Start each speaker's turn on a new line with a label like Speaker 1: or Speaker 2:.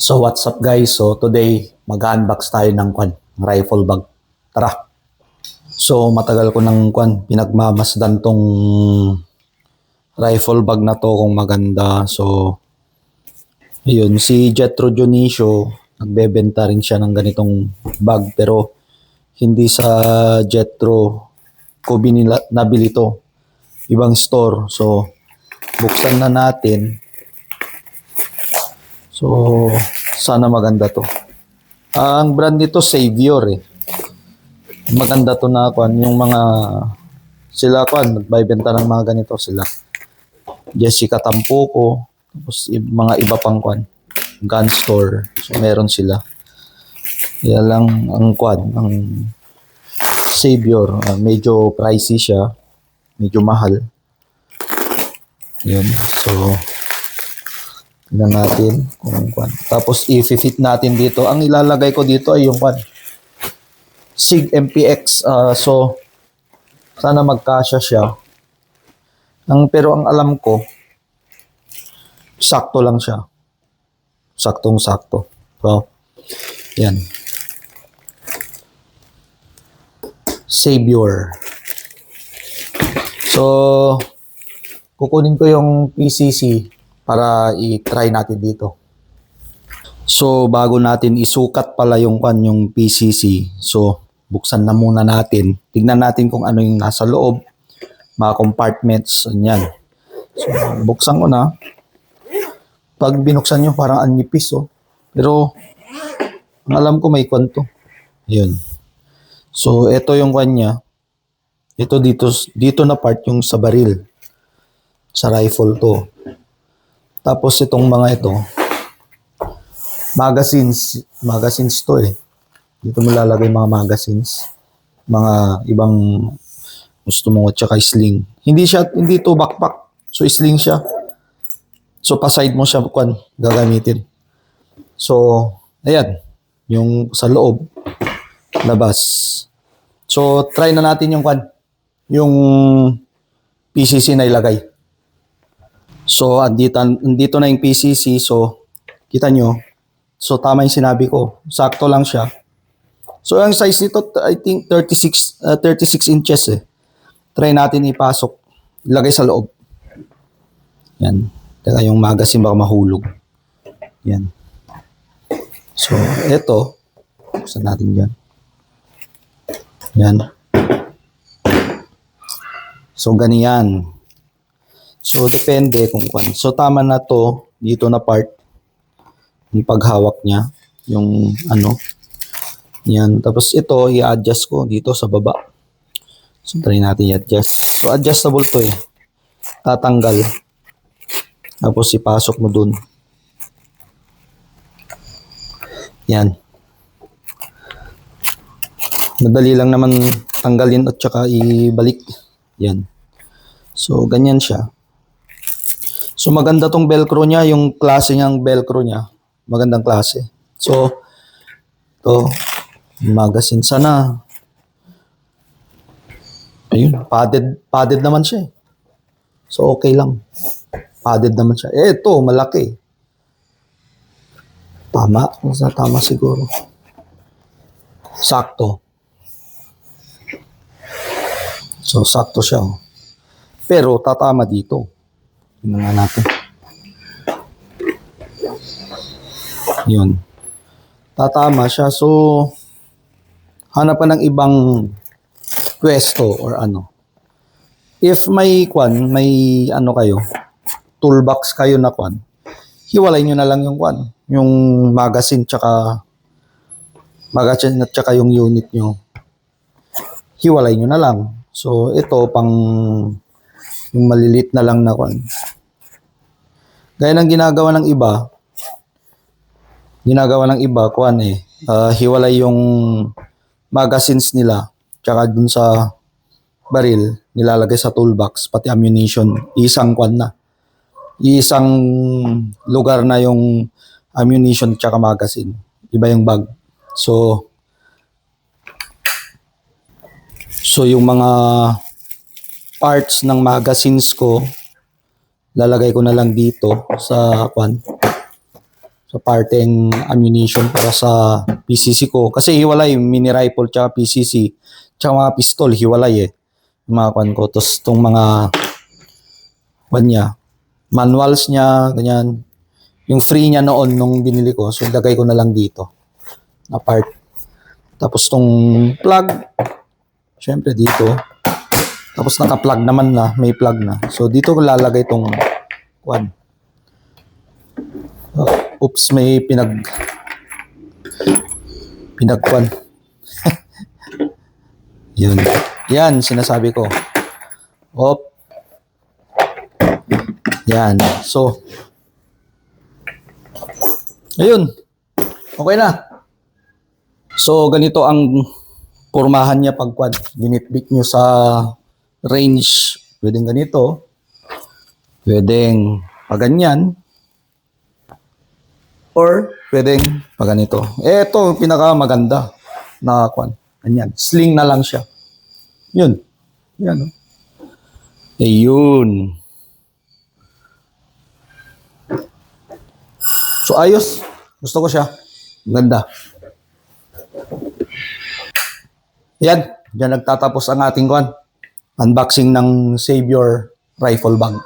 Speaker 1: So what's up guys? So today mag-unbox tayo ng rifle bag. Tara. So matagal ko ng pinagmamasdan tong rifle bag na to kung maganda. So yun, si Jetro Dionisio nagbebenta rin siya ng ganitong bag pero hindi sa Jetro ko nabili to. Ibang store. So buksan na natin. So sana maganda to. Ang brand nito Savior eh. Maganda to na yung mga sila nagbebenta ng mga ganito sila. Jessica Tampoco, tapos mga iba pang gun store. So meron sila. Yan lang ang ang Savior, medyo pricey siya, medyo mahal. Yun. So tingnan natin kung tapos i-fit natin dito. Ang ilalagay ko dito ay yung SIG MPX. So sana magkasya siya. Pero ang alam ko sakto lang siya. Saktong-sakto. So yan. Savior. So kukunin ko yung PCC para i-try natin dito. So bago natin isukat pala yung PCC, so buksan na muna natin. Tignan natin kung ano yung nasa loob, mga compartments, yan. So buksan ko na. Pag binuksan nyo parang anipis oh. Pero ang alam ko may to. Yun. So ito yung niya. Ito dito na part yung sa baril. Sa rifle to. Tapos itong mga ito, magazines to eh. Dito mo lalagay mga magazines, mga ibang gusto mo at saka sling. Hindi to backpack. So sling siya. So pa side mo siya gagamitin. So ayan, yung sa loob, labas. So try na natin yung PCC na ilagay. So, andito na yung PCC. So, kita nyo. So, tama yung sinabi ko. Sakto lang siya. So, ang size nito, I think 36 inches eh. Try natin ipasok. Ilagay sa loob. Yan. Teka, yung magazine baka mahulog. Yan. So, eto. Buksan natin dyan. Yan. So, ganyan. So, depende kung So, tama na to. Dito na part. Yung paghawak niya. Yung Yan. Tapos ito, i-adjust ko dito sa baba. So, try natin i-adjust. So, adjustable to eh. Tatanggal. Tapos, ipasok mo dun. Yan. Madali lang naman tanggalin at saka ibalik. Yan. So, ganyan siya. So maganda tong velcro niya, yung klase niyang velcro niya. Magandang klase. So to magazine sana. Ayun, padded naman siya. So okay lang. Padded naman siya. Ito, malaki. Tama siguro. Sakto. So sakto siya. Pero tatama dito. Tingnan natin. Yun. Tatama siya. So, hanap ka ng ibang pwesto or If may kayo, toolbox kayo na hiwalay nyo na lang yung magazine at saka yung unit nyo. Hiwalay nyo na lang. So, ito pang yung malilit na lang na Gaya ng ginagawa ng iba, hiwalay yung magazines nila, tsaka dun sa baril, nilalagay sa toolbox, pati ammunition, isang lugar na yung ammunition tsaka magazine. Iba yung bag. So yung mga parts ng magazines ko, lalagay ko na lang dito sa sa parteng ammunition para sa PCC ko. Kasi hiwalay, mini rifle tsaka PCC, tsaka mga pistol, hiwalay eh. Yung mga kwan ko. Tapos itong mga kwan niya, manuals niya, ganyan. Yung free niya noon nung binili ko, so lagay ko na lang dito. Na part. Tapos itong plug, syempre dito. Tapos naka-plug naman na, may plug na. So dito ko lalagay itong kwan. Oops, may pinagkwan. Yun. Yan, sinasabi ko. Op. Yan. So, ayun. Okay na. So, ganito ang pormahan niya pagkwan. Binitbit nyo sa range. Pwedeng ganito. Pwedeng paganyan. Or pwedeng pa ganito. Ito, pinakamaganda na kwan. Ganyan. Sling na lang siya. Yun. Yan. Oh. Ayun. So, ayos. Gusto ko siya. Ganda. Yan. Diyan nagtatapos ang ating kwan. Unboxing ng Savior Rifle Bag.